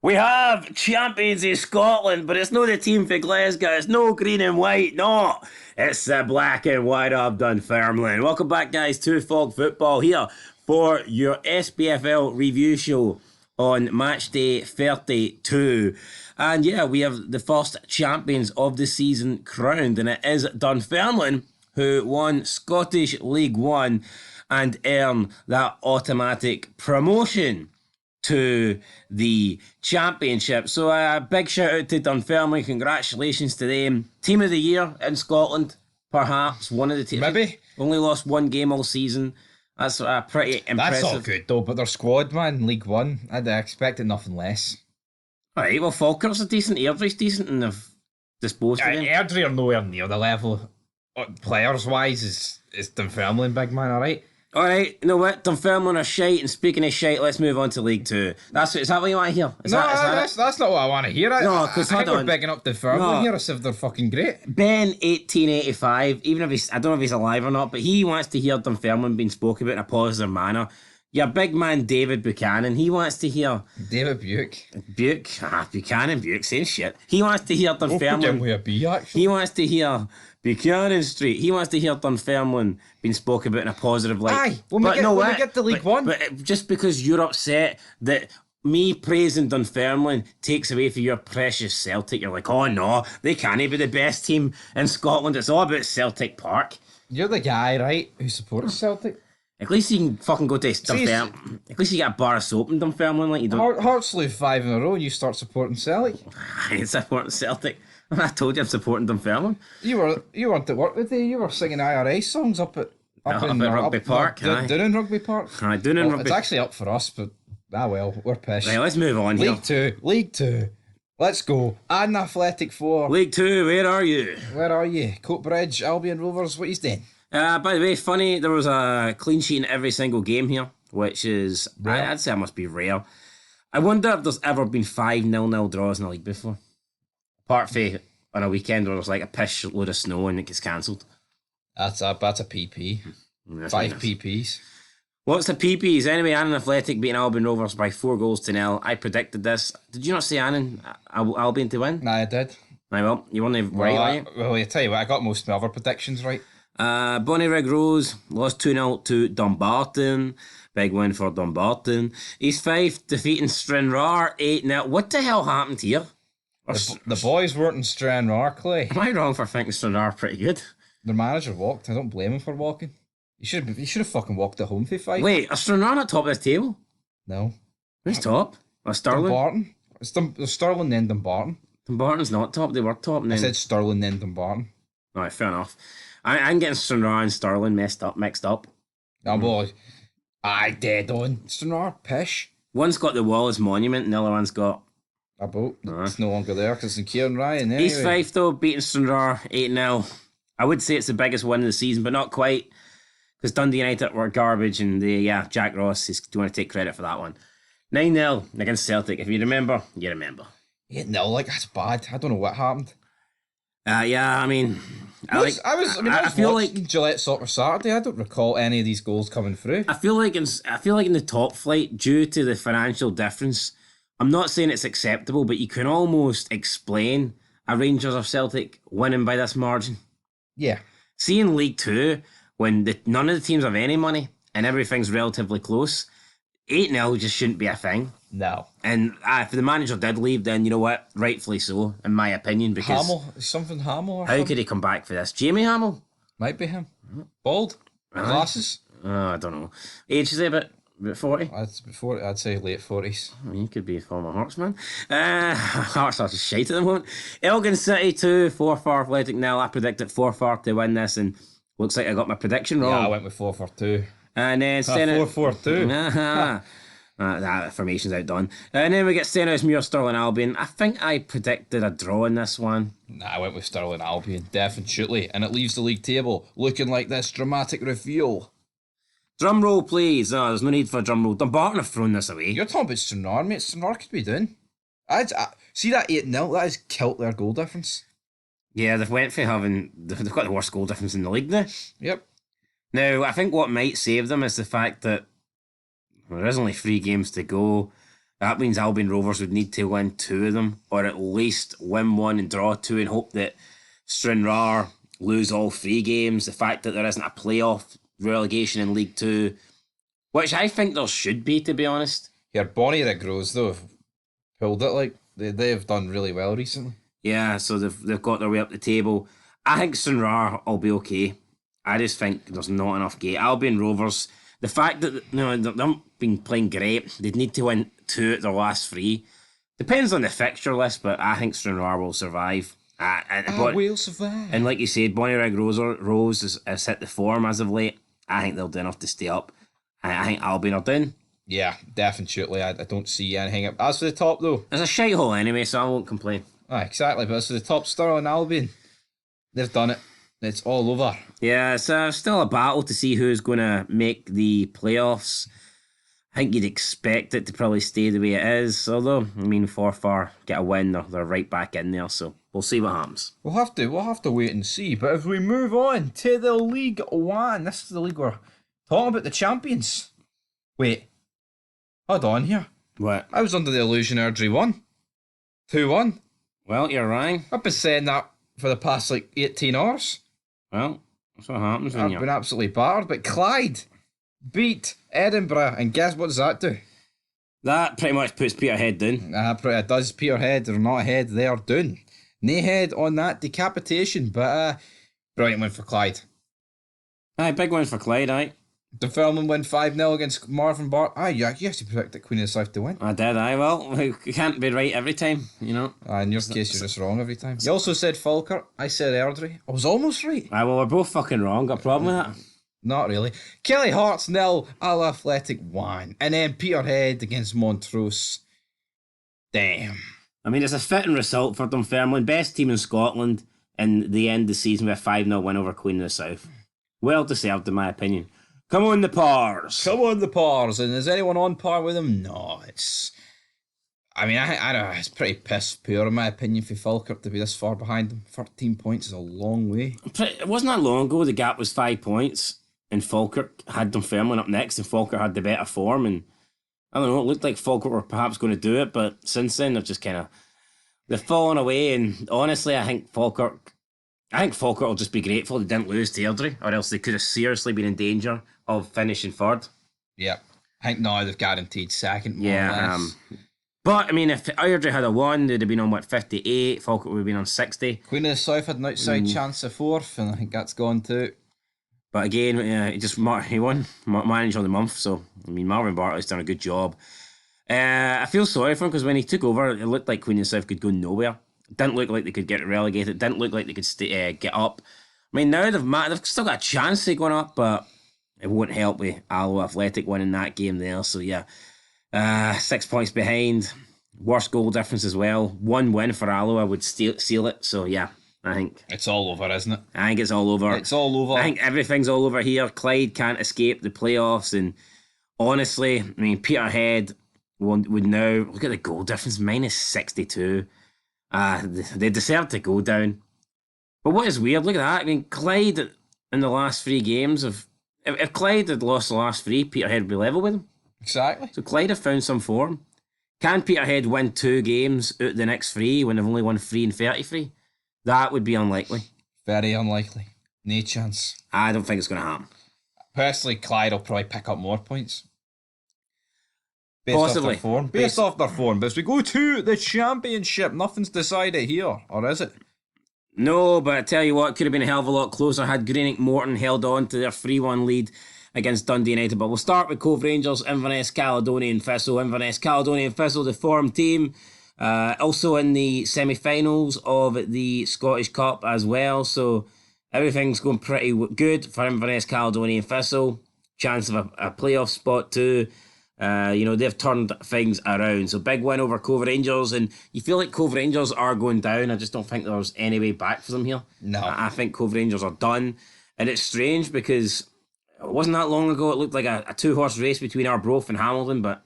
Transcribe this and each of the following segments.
We have champions of Scotland, but it's no the team for Glasgow. It's no green and white, no. It's the black and white of Dunfermline. Welcome back, guys, to Fog Football here for your SPFL review show on Matchday 32. And yeah, we have the first champions of the season crowned, and it is Dunfermline who won Scottish League One and earned that automatic promotion to the championship. So a big shout out to Dunfermline. Congratulations to them. Team of the year in Scotland, perhaps one of the teams. Maybe. Only lost one game all season. That's pretty impressive. That's all good though, but their squad, man, League One, I'd expected nothing less. Alright, well, Falkirk's a decent, Airdrie's decent, and they've disposed of them. Airdrie are nowhere near the level, players-wise, is Dunfermline, big man, alright? Alright, you know what? Dunfermline are shite, and speaking of shite, let's move on to League Two. Is that what you want to hear? That's not what I want to hear. No, because I think we're bigging up Dunfermline here as if they're fucking great. Ben 1885, even if I don't know if he's alive or not, but he wants to hear Dunfermline being spoken about in a positive manner. Your big man David Buchanan, he wants to hear David Buchanan, same shit. He wants to hear Dunfermline. With a B, actually. He wants to hear Buchanan Street. He wants to hear Dunfermline being spoken about in a positive light. Aye, when we get to League One. But just because you're upset that me praising Dunfermline takes away from your precious Celtic, you're like, oh no, they can't be the best team in Scotland. It's all about Celtic Park. You're the guy, right, who supports Celtic. At least you can fucking go to Dunfermline. At least you get a bar of soap in Dunfermline, like you don't. Hearts lose 5 in a row and you start supporting Celtic. I ain't supporting Celtic. I told you I'm supporting Dunfermline. You weren't at work today. You were singing IRA songs up at Rugby Park. Down in Rugby Park. Rugby. It's actually up for us, but we're pissed. Right, let's move on here. League Two. Let's go. And Athletic 4. League Two, where are you? Coatbridge, Albion Rovers, what are you doing? By the way, funny, there was a clean sheet in every single game here, which is, I'd say it must be rare. I wonder if there's ever been 5 0-0 draws in the league before. Apart from on a weekend where there's like a piss load of snow and it gets cancelled. That's a PP. 5 PPs. What's the PPs? Anyway, Annan Athletic beating Albion Rovers by 4-0. I predicted this. Did you not say Annan Albion to win? Nah, I did. Right, well, you weren't right, were you? Well, I tell you what, I got most of my other predictions right. Bonnyrigg Rose lost 2-0 to Dumbarton. Big win for Dumbarton. East Fife defeating Stranraer 8-0. What the hell happened here? The boys weren't in Stranraer, Clay. Am I wrong for thinking Stranraer pretty good? Their manager walked. I don't blame him for walking. He should have fucking walked at home for Fife. Wait, are Stranraer not top of this table? No. Who's top? Stirling? Dumbarton. It's Stirling then Dumbarton. Dumbarton's not top. They were top. And then... I said Stirling then Dumbarton. Alright, fair enough. I'm getting Stranraer and Stirling mixed up. Oh boy. Aye, dead on. Stranraer, pish. One's got the Wallace Monument and the other one's got a boat. It's no longer there because it's in Kieran Ryan. Anyway. East Fife though beating Stranraer 8-0. I would say it's the biggest win of the season, but not quite. Because Dundee United were garbage and Jack Ross do you want to take credit for that one. 9-0 against Celtic. If you remember, you remember. 8-0, like that's bad. I don't know what happened. I mean, I feel like Gillette Soccer Saturday. I don't recall any of these goals coming through. I feel like in the top flight, due to the financial difference, I'm not saying it's acceptable, but you can almost explain a Rangers or Celtic winning by this margin. Yeah. See in League Two, when none of the teams have any money and everything's relatively close, 8-0 just shouldn't be a thing. No. And if the manager did leave, then you know what? Rightfully so, in my opinion. Because Hamill. How could he come back for this? Jamie Hamill? Might be him. Bald. Glasses. I don't know. Age is he about 40? I'd say late 40s. He could be a former Hearts man. Hearts are just shite at the moment. Elgin City 2, 4 for Athletic 0. I predicted 4-4 to win this, and looks like I got my prediction wrong. Yeah, I went with 4-4-2. And then 4-4-2. That formation's outdone. And then we get Stenhousemuir, Stirling Albion. I think I predicted a draw in this one. Nah, I went with Stirling Albion, definitely. And it leaves the league table looking like this dramatic reveal. Drum roll, please. No, there's no need for a drum roll. Dumbarton have thrown this away. You're talking about Stranraer, mate. Stranraer could be doing. See that 8-0? That has killed their goal difference. Yeah, they've got the worst goal difference in the league now. Yep. Now, I think what might save them is the fact that there is only 3 games to go. That means Albion Rovers would need to win 2 of them, or at least win 1 and draw 2, and hope that Stranraer lose all 3 games. The fact that there isn't a playoff relegation in League 2, which I think there should be, to be honest. Your Bonnie Rig Rose, though, have pulled it. Like, they've done really well recently. Yeah, so they've got their way up the table. I think Stranraer will be okay. I just think there's not enough gate. Albion Rovers, the fact that they haven't been playing great, they'd need to win 2 at their last 3. Depends on the fixture list, but I think Stranraer will survive. We'll survive. And like you said, Bonnie Rig Rose has hit the form as of late. I think they'll do enough to stay up. I think Albion are down. Yeah, definitely. I don't see anything up. As for the top, though, It's a shithole anyway, so I won't complain. Exactly. But as for the top, Stirling Albion, they've done it. It's all over. Yeah, it's still a battle to see who's going to make the playoffs. I think you'd expect it to probably stay the way it is, although, I mean, Forfar get a win, they're right back in there, so we'll see what happens. We'll have to wait and see. But if we move on to the League One, this is the league we're talking about, the champions. Wait, hold on here. What? I was under the illusion Airdrie won. 2-1. Well, you're wrong. I've been saying that for the past 18 hours. Well, that's what happens when I've been absolutely battered. But Clyde beat Edinburgh, and guess what does that do? That pretty much puts Peterhead down. It does. Peterhead, they're not ahead, they are down. Nae head on that decapitation, but brilliant win for Clyde. Aye, big win for Clyde, aye. Dunfermline win 5-0 against Marvin Bar. You actually predicted Queen of the South to win. I did, aye. Well, we can't be right every time, you know. In your case, you're just wrong every time. You also said Falkirk. I said Airdrie. I was almost right. Aye, well, we're both fucking wrong. Got a problem with that? Not really. Kelly Hearts 0, Al Athletic 1. And then Peterhead against Montrose. Damn. I mean, it's a fitting result for Dunfermline. Best team in Scotland in the end of the season with a 5-0 win over Queen of the South. Well deserved, in my opinion. Come on, the Pars. Come on, the Pars. And is anyone on par with them? No, it's... I mean, I don't know. It's pretty piss poor, in my opinion, for Falkirk to be this far behind them. 13 points is a long way. It wasn't that long ago, the gap was 5 points, and Falkirk had Dunfermline up next, and Falkirk had the better form, and I don't know, it looked like Falkirk were perhaps going to do it, but since then they've fallen away, and honestly, I think Falkirk will just be grateful they didn't lose to Airdrie, or else they could have seriously been in danger of finishing third. Yeah. I think now they've guaranteed second, more or Yeah, less. but I mean, if Airdrie had a won, they'd have been on 58, Falkirk would have been on 60. Queen of the South had an outside chance of fourth, and I think that's gone too. But again, he won manager of the month, so I mean, Marvin Bartley's done a good job. I feel sorry for him because when he took over, it looked like Queen of the South could go nowhere. It didn't look like they could get relegated. It didn't look like they could get up. I mean, now they've still got a chance of going up, but it won't help with Alloa Athletic winning that game there. So yeah, 6 points behind, worst goal difference as well. 1 win for Alloa would seal it. So yeah, I think it's all over, isn't it? I think it's all over. It's all over. I think everything's all over here. Clyde can't escape the playoffs, and honestly, I mean, Peterhead would now look at the goal difference, minus 62. They deserve to go down. But what is weird, look at that. I mean, Clyde in the last 3 games if Clyde had lost the last 3, Peterhead would be level with them. Exactly. So Clyde have found some form. Can Peterhead win 2 games out of the next 3 when they've only won 3 and 33? That would be unlikely. Very unlikely. No chance. I don't think it's going to happen. Personally, Clyde will probably pick up more points. Possibly. Based off their form. But as we go to the championship, nothing's decided here, or is it? No, but I tell you what, it could have been a hell of a lot closer had Greenock Morton held on to their 3-1 lead against Dundee United. But we'll start with Cove Rangers, Inverness, Caledonian Thistle. Inverness, Caledonian Thistle, the form team. Also in the semi-finals of the Scottish Cup as well. So everything's going pretty good for Inverness, Caledonian Thistle. Chance of a playoff spot too. They've turned things around. So big win over Cove Rangers, and you feel like Cove Rangers are going down. I just don't think there's any way back for them here. No. I think Cove Rangers are done. And it's strange because it wasn't that long ago. It looked like a 2-horse race between Arbroath and Hamilton, but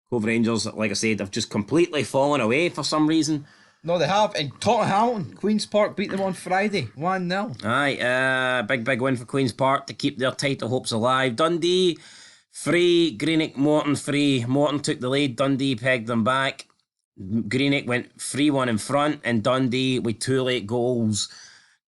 Cove Rangers, like I said, have just completely fallen away for some reason. No, they have. And Tottenham Hamilton, Queen's Park beat them on Friday, 1-0. Aye, big win for Queen's Park to keep their title hopes alive. Dundee Free, Greenock, Morton free. Morton took the lead. Dundee pegged them back. Greenock went 3-1 in front, and Dundee, with 2 late goals,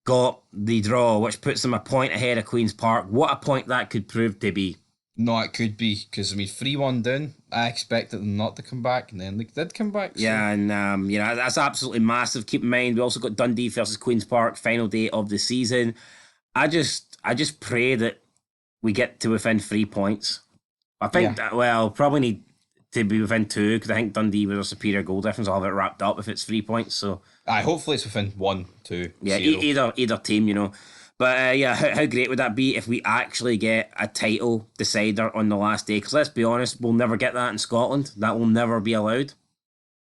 got the draw, which puts them a point ahead of Queen's Park. What a point that could prove to be. No, it could be, because, 3-1 down, I expected them not to come back, and then they did come back. So. Yeah, and that's absolutely massive. Keep in mind, we also got Dundee versus Queen's Park, final day of the season. I just pray that we get to within 3 points. I think probably need to be within 2, because I think Dundee with a superior goal difference will have it wrapped up if it's 3 points. So hopefully it's within 1, 2, yeah, 0. either team, But how great would that be if we actually get a title decider on the last day? Because let's be honest, we'll never get that in Scotland. That will never be allowed.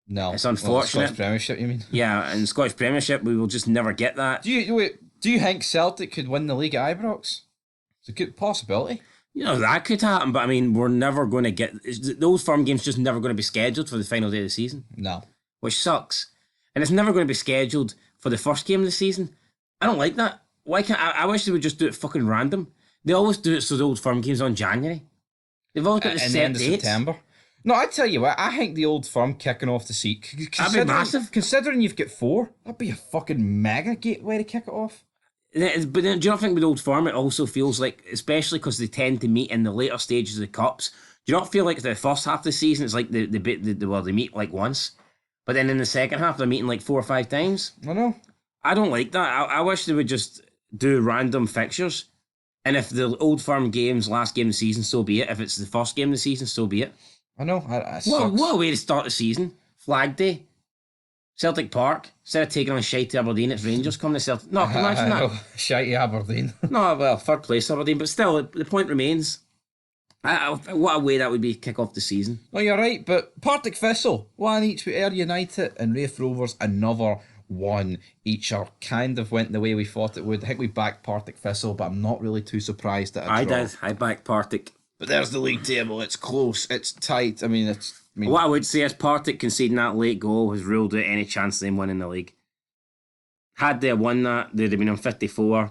No, it's unfortunate. Scottish Premiership, you mean? Yeah, in Scottish Premiership, we will just never get that. Do you think Celtic could win the league at Ibrox? It's a good possibility. That could happen, but we're never going to get those firm games. Just never going to be scheduled for the final day of the season. No, which sucks, and it's never going to be scheduled for the first game of the season. I don't like that. Why can't I wish they would just do it fucking random. They always do it so the Old Firm games on January. They've always got the set the end dates. Of September. No, I tell you what, I think the Old Firm kicking off the season. That'd be massive. Considering you've got 4, that'd be a fucking mega gateway to kick it off. But then, do you not think with Old Firm it also feels like, especially because they tend to meet in the later stages of the cups, do you not feel like the first half of the season it's like they meet like once, but then in the second half they're meeting like 4 or 5 times? I know. I don't like that. I wish they would just do random fixtures, and if the Old Firm game's last game of the season, so be it. If it's the first game of the season, so be it. I know. What a way to start the season. Flag Day, Celtic Park. Instead of taking on shite to Aberdeen, it's Rangers coming to Celtic. No, imagine that. Shite Aberdeen. No, well, third place Aberdeen, but still, the point remains. What a way that would be to kick off the season. Well, you're right, but Partick Thistle, 1 each with Ayr United, and Raith Rovers, another 1 each. Are kind of went the way we thought it would. I think we backed Partick Thistle, but I'm not really too surprised at a draw. I did. I backed Partick. But there's the league table. It's close. It's tight. What I would say is Partick conceding that late goal has ruled out any chance of them winning the league. Had they won that, they'd have been on 54.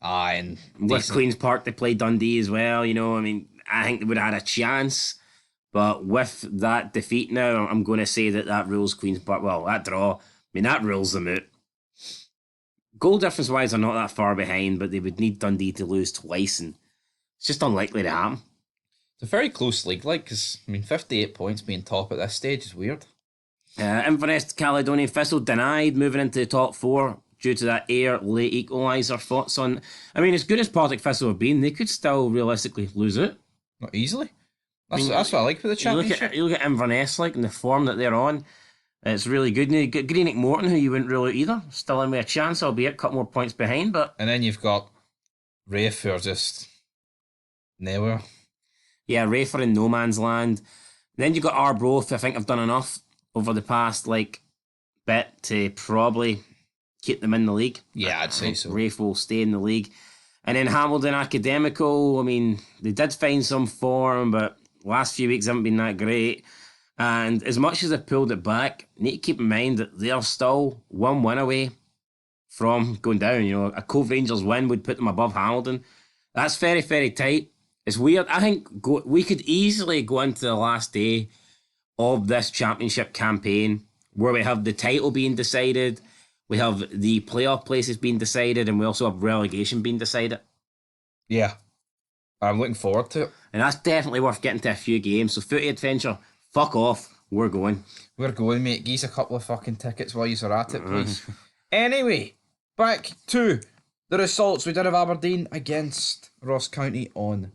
And with Queen's Park, they played Dundee as well. I think they would have had a chance. But with that defeat now, I'm going to say that rules Queen's Park. Well, that draw, that rules them out. Goal difference-wise, they're not that far behind, but they would need Dundee to lose twice, and it's just unlikely to happen. It's a very close league, because 58 points being top at this stage is weird. Inverness Caledonian Thistle denied moving into the top 4 due to that Ayr late equaliser. Thoughts on? As good as Partick Thistle have been, they could still realistically lose it. Not easily. That's what I like for the championship. You look at Inverness, and the form that they're on. It's really good. And you get Greenock Morton, who you wouldn't rule out either. Still in with a chance, albeit a couple more points behind. But and then you've got Raith, who are just nowhere. Yeah, Raith are in no man's land. Then you've got Arbroath, I think have done enough over the past bit to probably keep them in the league. Yeah, I'd say so. Raith will stay in the league. And then Hamilton Academical, they did find some form, but last few weeks haven't been that great. And as much as they've pulled it back, you need to keep in mind that they're still 1 win away from going down. A Cove Rangers win would put them above Hamilton. That's very, very tight. It's weird. I think we could easily go into the last day of this championship campaign where we have the title being decided, we have the playoff places being decided, and we also have relegation being decided. Yeah. I'm looking forward to it. And that's definitely worth getting to a few games. So Footy Adventure, fuck off. We're going. We're going, mate. Give us a couple of fucking tickets while you're at it, please. Anyway, back to the results. We did have Aberdeen against Ross County on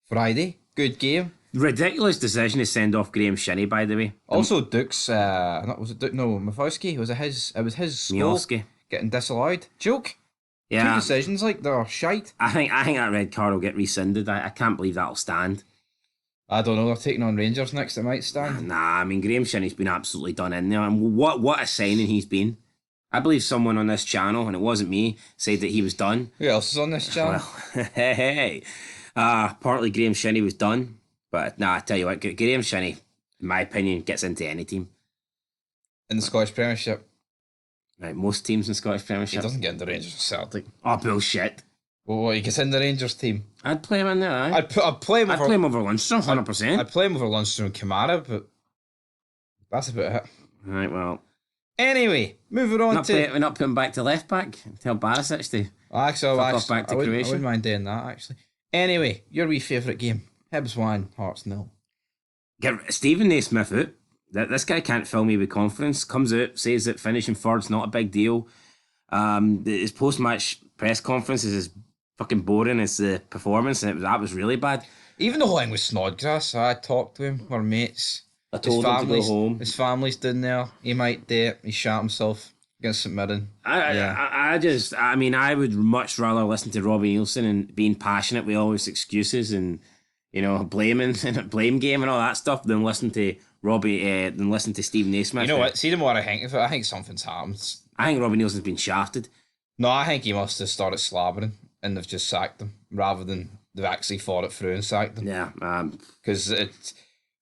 Friday. Good game. Ridiculous decision to send off Graham Shinney, by the way. Also, Duke's, Mafowski, was it his? It was his goal getting disallowed. Joke. Yeah. 2 decisions, they're shite. I think that red card will get rescinded. I can't believe that'll stand. I don't know, they're taking on Rangers next, it might stand. Nah, Graham Shinney's been absolutely done in there. And what a signing he's been. I believe someone on this channel, and it wasn't me, said that he was done. Who else is on this channel? Well, hey. Partly Graham Shinney was done. But I tell you what, Graham Shinney, in my opinion, gets into any team. In the Scottish Premiership? Right, most teams in the Scottish Premiership. He doesn't get into Rangers or Celtic. Oh, bullshit. Well, he gets in the Rangers team. I'd play him in there, aye. I'd play him I'd over... play him over Lundstrom, 100%. I'd play him over Lundstrom and Kamara, but that's about it. Right, well. Anyway, moving on We're not putting back to left back. Tell Barisic to Actually, off back to Croatia. I wouldn't mind doing that, actually. Anyway, your wee favourite game. Hibs 1, Hearts 0. Get Stephen Naismith out. This guy can't fill me with confidence. Comes out, says that finishing third's not a big deal. His post-match press conferences is fucking boring as the performance, and that was really bad. Even the whole thing with Snodgrass, I talked to him, we're mates. I told him to go home. His family's down there. He might do it. He shot himself against St Mirren. I mean, I would much rather listen to Robbie Nielsen and being passionate with all his excuses and, you know, blaming and blame game and all that stuff than listen to Steve Naismith. You know what? See them what I think of it. I think something's happened. I think Robbie Nielsen's been shafted. No, I think he must have started slabbering and they've just sacked him rather than they've actually fought it through and sacked him. Yeah. Because it's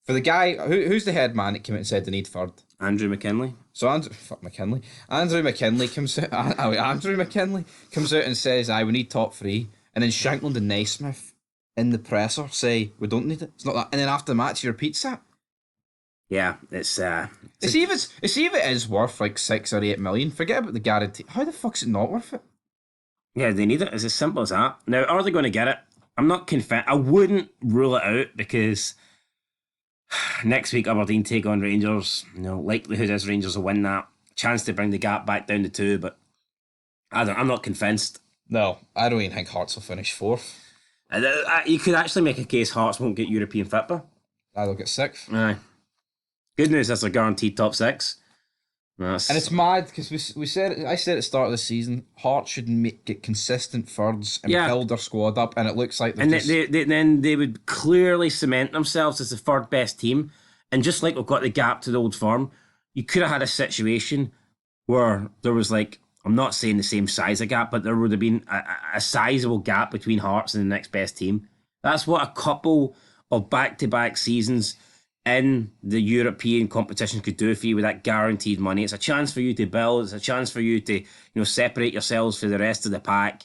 for the guy who's the head man that came out and said they need third. Andrew McKinley. So Andrew McKinley comes out. Andrew McKinley comes out and says, "We need top 3," and then Shankland and Naismith in the presser say we don't need it. It's not that. And then after the match, he repeats that. Yeah, it's see if it is worth like 6 or 8 million. Forget about the guarantee. How the fuck's it not worth it? Yeah, they need it. It's as simple as that. Now, are they going to get it? I'm not convinced. I wouldn't rule it out because next week Aberdeen take on Rangers. You know, likelihood is Rangers will win that. Chance to bring the gap back down to 2, but I'm not convinced. No, I don't even think Hearts will finish 4th. You could actually make a case Hearts won't get European football. They'll get 6th. Aye. Good news, that's a guaranteed top 6. And it's mad because I said at the start of the season, Hearts should get consistent thirds and build their squad up, and it looks like then they would clearly cement themselves as the third best team. And just like we've got the gap to the Old Firm, you could have had a situation where there was like, I'm not saying the same size of gap, but there would have been a sizable gap between Hearts and the next best team. That's what a couple of back-to-back seasons in the European competition could do for you with that guaranteed money. It's a chance for you to build. It's a chance for you to, separate yourselves from the rest of the pack.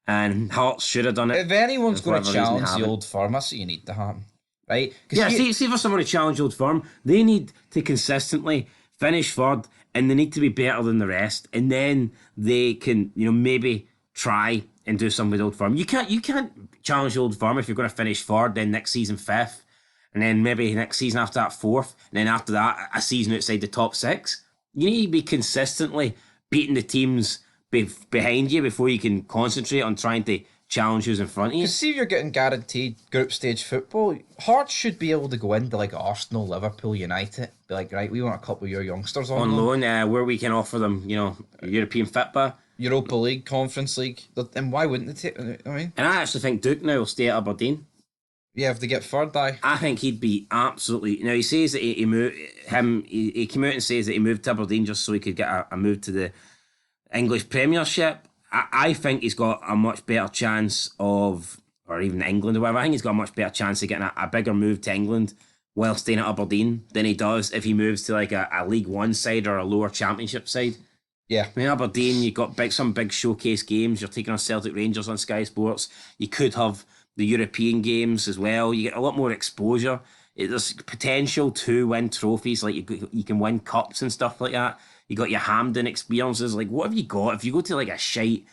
And Hearts should have done it. If anyone's going to challenge the Old Firm, that's what you need to happen, right? Yeah, see for someone to challenge Old Firm, they need to consistently finish third, and they need to be better than the rest, and then they can, maybe try and do something with Old Firm. You can't challenge Old Firm if you're going to finish third, then next season 5th. And then maybe next season after that 4th, and then after that a season outside the top 6. You need to be consistently beating the teams behind you before you can concentrate on trying to challenge who's in front of you. Because see if you're getting guaranteed group stage football, Hearts should be able to go into like Arsenal, Liverpool, United, be like, right, we want a couple of your youngsters on loan, where we can offer them, European football. Europa League, Conference League, and why wouldn't they take? I mean, and I actually think Duke now will stay at Aberdeen. Yeah, if they get third, I think he'd be absolutely. Now he says that he moved. He came out and says that he moved to Aberdeen just so he could get a move to the English Premiership. I think he's got a much better chance of, or even England or whatever. I think he's got a much better chance of getting a bigger move to England while staying at Aberdeen than he does if he moves to like a League One side or a lower Championship side. Yeah, I mean, Aberdeen, you've got some big showcase games. You're taking on Celtic Rangers on Sky Sports. You could have the European games as well. You get a lot more exposure. There's potential to win trophies, like you can win cups and stuff like that. You got your Hampden experiences. Like, what have you got if you go to like a shite,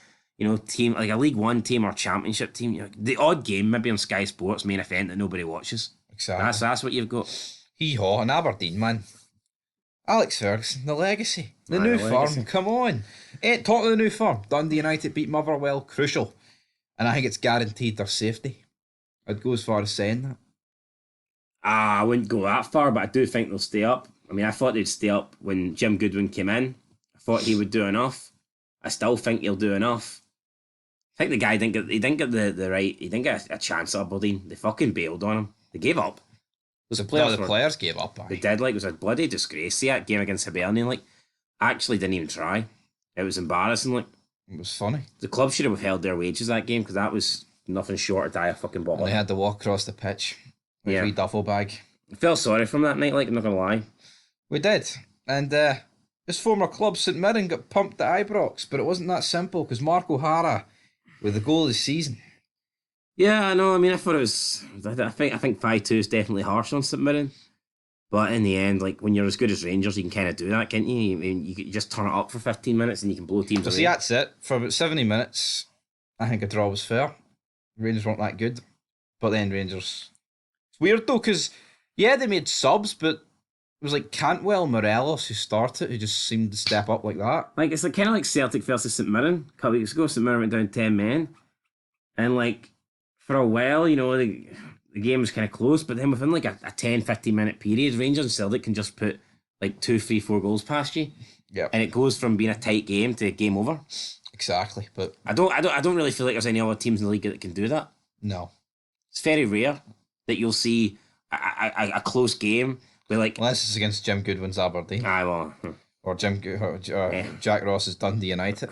team like a League One team or Championship team? The odd game maybe on Sky Sports main event that nobody watches. Exactly. That's what you've got. Hee-haw, and Aberdeen, man. Alex Ferguson, the legacy, the new firm. Come on, talk to the new firm. Dundee United beat Motherwell, crucial. And I think it's guaranteed their safety. I'd go as far as saying that. I wouldn't go that far, but I do think they'll stay up. I mean, I thought they'd stay up when Jim Goodwin came in. I thought he would do enough. I still think he'll do enough. I think the guy didn't get the right. He didn't get a chance at Aberdeen. They fucking bailed on him. They gave up. The players gave up. They did. It was a bloody disgrace. See that game against Hibernian, actually didn't even try. It was embarrassing. It was funny. The club should have withheld their wages that game because that was nothing short of die a fucking bottle. And they had to walk across the pitch with a wee duffel bag. I felt sorry from that night, I'm not going to lie. We did. And his former club, St Mirren, got pumped at Ibrox, but it wasn't that simple because Mark O'Hara with the goal of the season. Yeah, I know. I mean, I thought it was. I think 5-2 is definitely harsh on St Mirren. But in the end, like when you're as good as Rangers, you can kind of do that, can't you? I mean, you just turn it up for 15 minutes and you can blow teams away. See, that's it. For about 70 minutes, I think a draw was fair. Rangers weren't that good. But then Rangers... It's weird though, because, yeah, they made subs, but it was like Cantwell, Morelos who started, who just seemed to step up like that. Like, it's like kind of like Celtic versus St Mirren. A couple weeks ago, St Mirren went down 10 men. And like, for a while, you know, the game was kind of close, but then within like a 10-15 minute period, Rangers and Celtic can just put like 2, 3, 4 goals past you. Yeah. And it goes from being a tight game to game over. Exactly, but... I don't really feel like there's any other teams in the league that can do that. No. It's very rare that you'll see a close game where like... Unless it's against Jim Goodwin's Aberdeen. Aye, well... Or Jack Ross's Dundee United.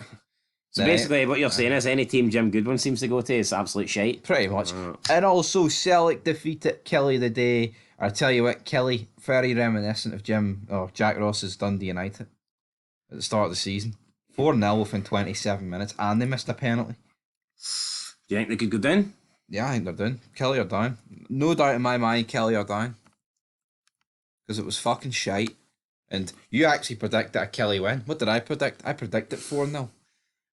So basically, what you're saying is any team Jim Goodwin seems to go to is absolute shite. Pretty much. And also, Celtic defeated Kelly the day. I tell you what, Kelly, very reminiscent of Jack Ross's Dundee United at the start of the season. 4-0 within 27 minutes, and they missed a penalty. Do you think they could go down? Yeah, I think they're down. Kelly are down. No doubt in my mind, Kelly are down. Because it was fucking shite. And you actually predicted a Kelly win. What did I predict? I predicted 4-0.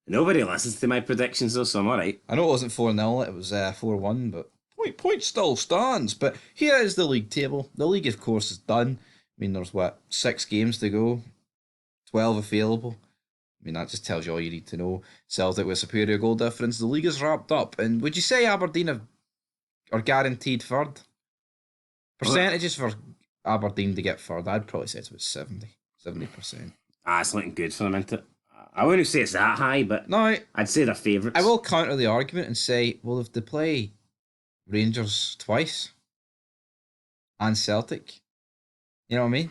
Nobody listens to my predictions though, so I'm alright. I know it wasn't 4-0, it was 4-1, but point still stands. But here is the league table. The league, of course, is done. I mean, there's 6 games to go, 12 available. I mean, that just tells you all you need to know. Celtic with superior goal difference. The league is wrapped up. And would you say Aberdeen are guaranteed third? Percentages for Aberdeen to get third, I'd probably say it's about 70%. It's looking good for them, isn't it? I wouldn't say it's that high, but no, I'd say they're favourites. I will counter the argument and say, well, if they play Rangers twice and Celtic, you know what I mean?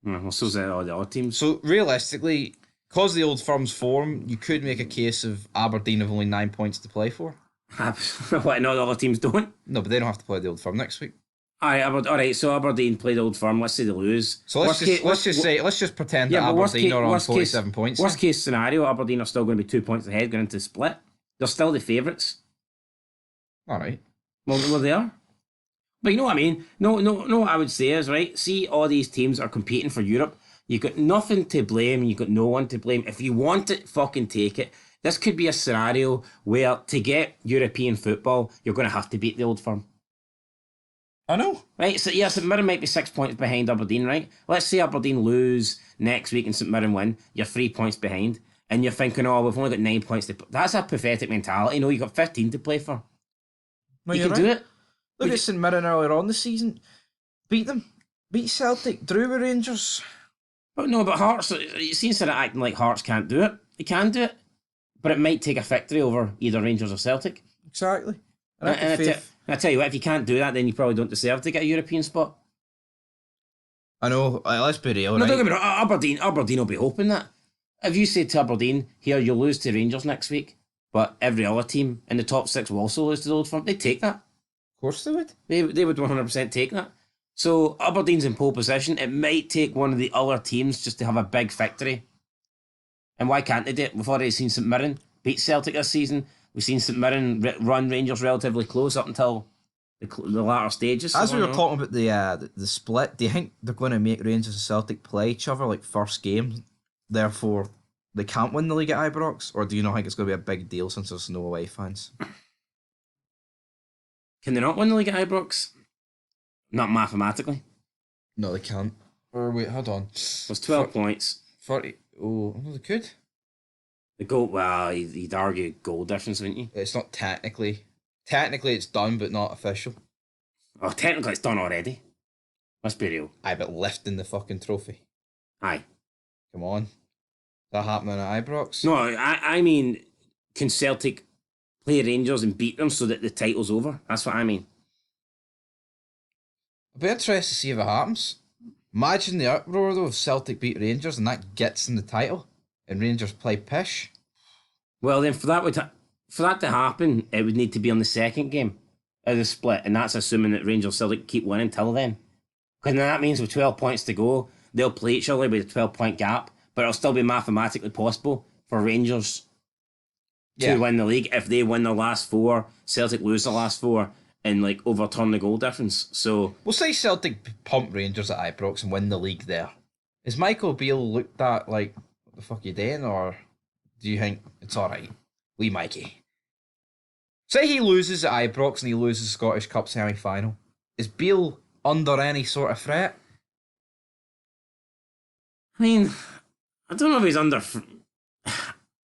Well, so's all the other teams. So realistically, because the Old Firm's form, you could make a case of Aberdeen have only 9 points to play for. What, no, the other teams don't? No, but they don't have to play the Old Firm next week. Alright, so Aberdeen play the Old Firm. Let's say they lose. So let's just pretend that Aberdeen are on 47 points. Worst case scenario, Aberdeen are still going to be 2 points ahead going into the split. They're still the favourites. Alright. Well, they are. But you know what I mean? No, what I would say is, right, see all these teams are competing for Europe. You've got nothing to blame, you've got no one to blame. If you want it, fucking take it. This could be a scenario where to get European football, you're going to have to beat the Old Firm. I know. Right, so yes, St Mirren might be 6 points behind Aberdeen, right? Let's say Aberdeen lose next week and St Mirren win, you're 3 points behind, and you're thinking, oh, we've only got 9 points to play. That's a pathetic mentality. No, you've got 15 to play for. No, you can do it. Look at St Mirren earlier on the season. Beat them. Beat Celtic. Drew with Rangers. But Hearts, you seem to acting like Hearts can't do it. They can do it, but it might take a victory over either Rangers or Celtic. Exactly. And I tell you what, if you can't do that, then you probably don't deserve to get a European spot. I know. Let's be real. No, don't get me wrong. Aberdeen will be hoping that. If you say to Aberdeen, here, you'll lose to Rangers next week, but every other team in the top 6 will also lose to the Old Firm, they'd take that. Of course they would. They would 100% take that. So Aberdeen's in pole position. It might take one of the other teams just to have a big victory. And why can't they do it? We've already seen St Mirren beat Celtic this season. We've seen St Mirren run Rangers relatively close up until the latter stages. As we were talking about the split, do you think they're going to make Rangers and Celtic play each other like first game? Therefore, they can't win the league at Ibrox? Or do you not think it's going to be a big deal since there's no away fans? Can they not win the league at Ibrox? Not mathematically. No, they can't. Or wait, hold on. There's 12 points. 40. Oh, they could. The goal, well, you'd argue goal difference, wouldn't you? It's not technically. Technically, it's done, but not official. Oh, technically, it's done already. Let's be real. Aye, but lifting the fucking trophy. Aye. Come on. Is that happening at Ibrox? No, I mean, can Celtic play Rangers and beat them so that the title's over? That's what I mean. I'd be interested to see if it happens. Imagine the uproar, though, if Celtic beat Rangers and that gets them the title, and Rangers play pish. Well, then for that to happen, it would need to be on the second game of the split, and that's assuming that Rangers Celtic keep winning till then. Because that means with 12 points to go, they'll play each other with a 12-point gap, but it'll still be mathematically possible for Rangers to win the league. If they win the last 4, Celtic lose the last 4 and like overturn the goal difference. So We'll say Celtic pump Rangers at Ibrox and win the league there. Is Michael Beale looked at like, what the fuck you doing, or do you think it's alright? Wee Mikey. Say he loses at Ibrox and he loses the Scottish Cup semi-final. Is Beale under any sort of threat? I mean, I don't know if he's under.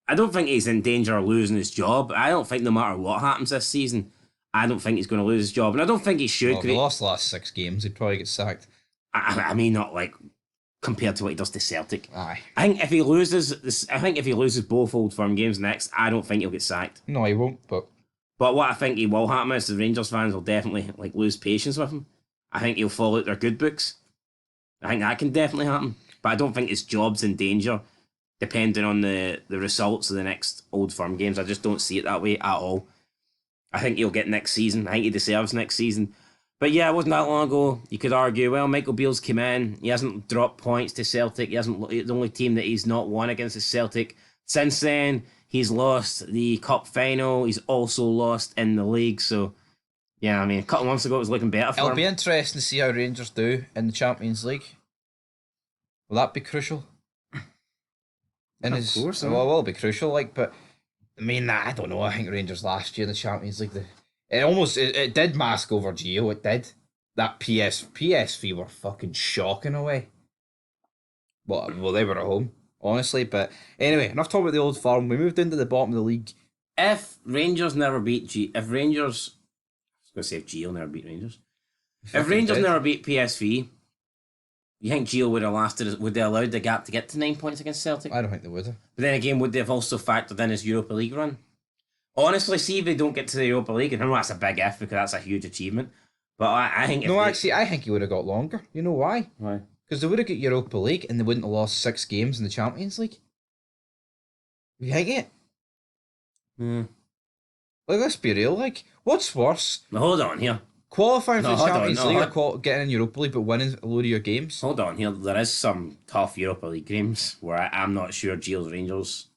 I don't think he's in danger of losing his job. I don't think no matter what happens this season, I don't think he's going to lose his job, and I don't think he should. Well, if he lost the last 6 games, he'd probably get sacked. I mean, not like compared to what he does to Celtic. Aye. I think if he loses both Old Firm games next, I don't think he'll get sacked. No, he won't. But what I think he will happen is the Rangers fans will definitely like lose patience with him. I think he'll fall out their good books. I think that can definitely happen, but I don't think his job's in danger, depending on the results of the next Old Firm games. I just don't see it that way at all. I think he'll get next season. I think he deserves next season. But yeah, it wasn't that long ago. You could argue, well, Michael Beale's come in. He hasn't dropped points to Celtic. The only team that he's not won against is Celtic. Since then, he's lost the cup final. He's also lost in the league. So, yeah, I mean, a couple of months ago, it was looking better for him. it'll be interesting to see how Rangers do in the Champions League. Will that be crucial? Of course. Well, it will be crucial, like, but I mean, I don't know. I think Rangers last year in the Champions League, it did mask over Gio. It did. That PSV were fucking shocking away. Well, they were at home, honestly. But anyway, enough talking about the Old Firm. We moved into the bottom of the league. If Rangers never beat I was going to say if Gio never beat Rangers. If Rangers never beat PSV, you think Gio would have lasted? Would they allowed the gap to get to 9 points against Celtic? I don't think they would have. But then again, would they have also factored in his Europa League run? Honestly, see if they don't get to the Europa League, and I know that's a big if because that's a huge achievement. But I think I think he would have got longer. You know why? Why? Because they would have got Europa League and they wouldn't have lost 6 games in the Champions League. You think it? Hmm. Like, let's be real. Like, what's worse? Now, hold on here. Qualifying for the Champions League or getting in Europa League but winning a load of your games? Hold on here. There is some tough Europa League games where I'm not sure Gio's Rangers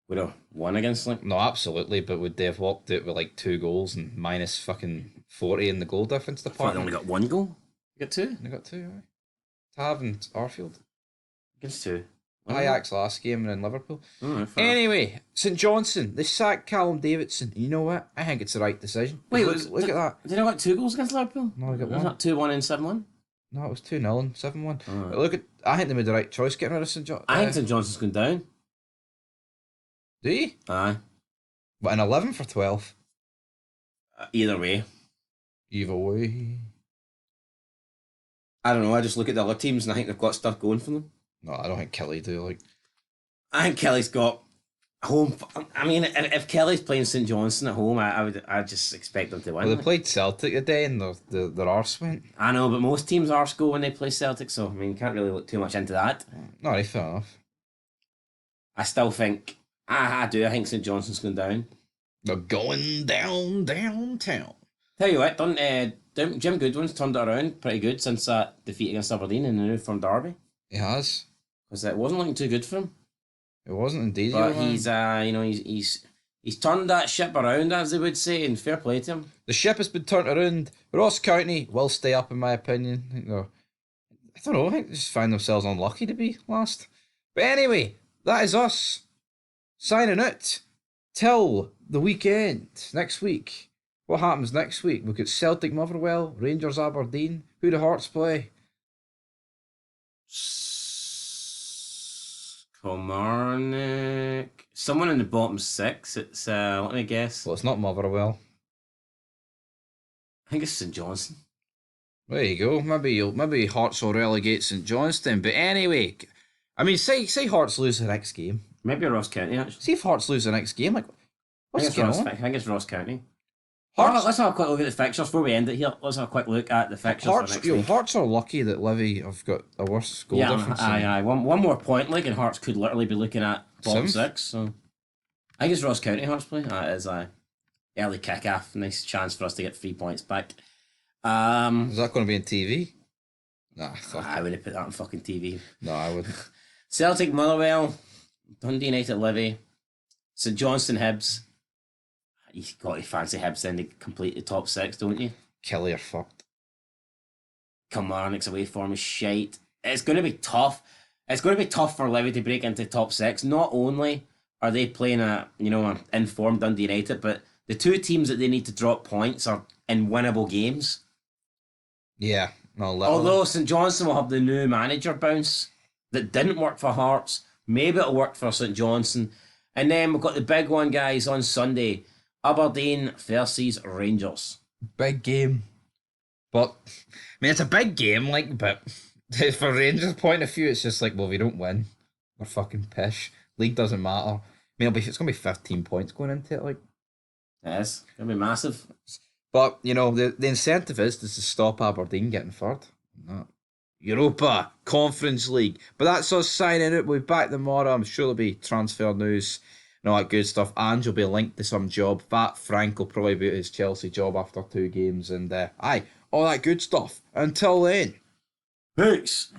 would have won against. Like, no, absolutely. But would they have walked out with like 2 goals and minus fucking 40 in the goal difference department? They only got 1 goal. You got 2. They got 2. Right? Tav and Arfield Against 2. Ajax last game and in Liverpool. Oh, anyway, St Johnstone, they sacked Callum Davidson. You know what? I think it's the right decision. Wait, look at that. Did they got 2 goals against Liverpool? No, they got 1. Was that 2-1 and 7-1? No, it was 2-0 and 7-1. Right. Look at. I think they made the right choice getting rid of St Johnstone. I think St Johnson's going down. Do you? Aye. But an 11 for 12. Either way. Either way. I don't know. I just look at the other teams and I think they've got stuff going for them. No, I don't think Kelly do. Like, I think Kelly's got home. I mean, if Kelly's playing St Johnstone at home, I just expect them to win. well, they played Celtic today and their arse went. I know, but most teams arse go when they play Celtic, so I mean, you can't really look too much into that. No, right, fair enough. I still think I do. I think St Johnstone's going down. They're going downtown. Tell you what, Jim Goodwin's turned it around pretty good since that defeat against Aberdeen in the New Firm derby. He has. Because it wasn't looking too good for him. It wasn't indeed. But he's turned that ship around, as they would say, and fair play to him. The ship has been turned around. Ross County will stay up, in my opinion. I don't know. I think they just find themselves unlucky to be last. But anyway, that is us signing out till the weekend next week. What happens next week? We've got Celtic Motherwell, Rangers Aberdeen. Who do Hearts play? Kilmarnock. Someone in the bottom 6. It's let me guess. Well, it's not Motherwell. I think it's St Johnstone. There you go. Maybe Hearts will relegate St Johnstone. But anyway, I mean, say Hearts lose the next game. Maybe Ross County, actually. See if Hearts lose the next game. Like, what's going on? I think it's Ross County. Hearts, let's have a quick look at the fixtures before we end it here. Let's have a quick look at the fixtures. Hearts are lucky that Livy have got a worse goal difference. Aye. One more point, like, and Hearts could literally be looking at bottom 6. So I think it's Ross County Hearts play. That is a early kick-off. Nice chance for us to get 3 points back. Is that going to be on TV? Nah, I wouldn't put that on fucking TV. No, I wouldn't. Celtic Motherwell, Dundee United Livy, St Johnstone Hibs. You've got to fancy Hibs then to complete the top 6, don't you? Kelly are fucked. Kilmarnock's away form is shite. It's going to be tough. It's going to be tough for Levy to break into the top 6. Not only are they playing an informed Dundee United, but the two teams that they need to drop points are in winnable games. Yeah, no. Although St Johnstone will have the new manager bounce that didn't work for Hearts, maybe it'll work for St Johnstone. And then we've got the big one, guys, on Sunday. Aberdeen versus Rangers. Big game. But, I mean, it's a big game, but for Rangers' point of view, it's just like, well, if we don't win, we're fucking pish. League doesn't matter. I mean, it's going to be 15 points going into it, like. It is. It's going to be massive. But, the incentive is to stop Aberdeen getting third. Europa Conference League. But that's us signing out. We'll be back tomorrow. I'm sure there'll be transfer news and all that good stuff. Ange will be linked to some job. Fat Frank will probably be at his Chelsea job after 2 games. And, all that good stuff. Until then. Peace.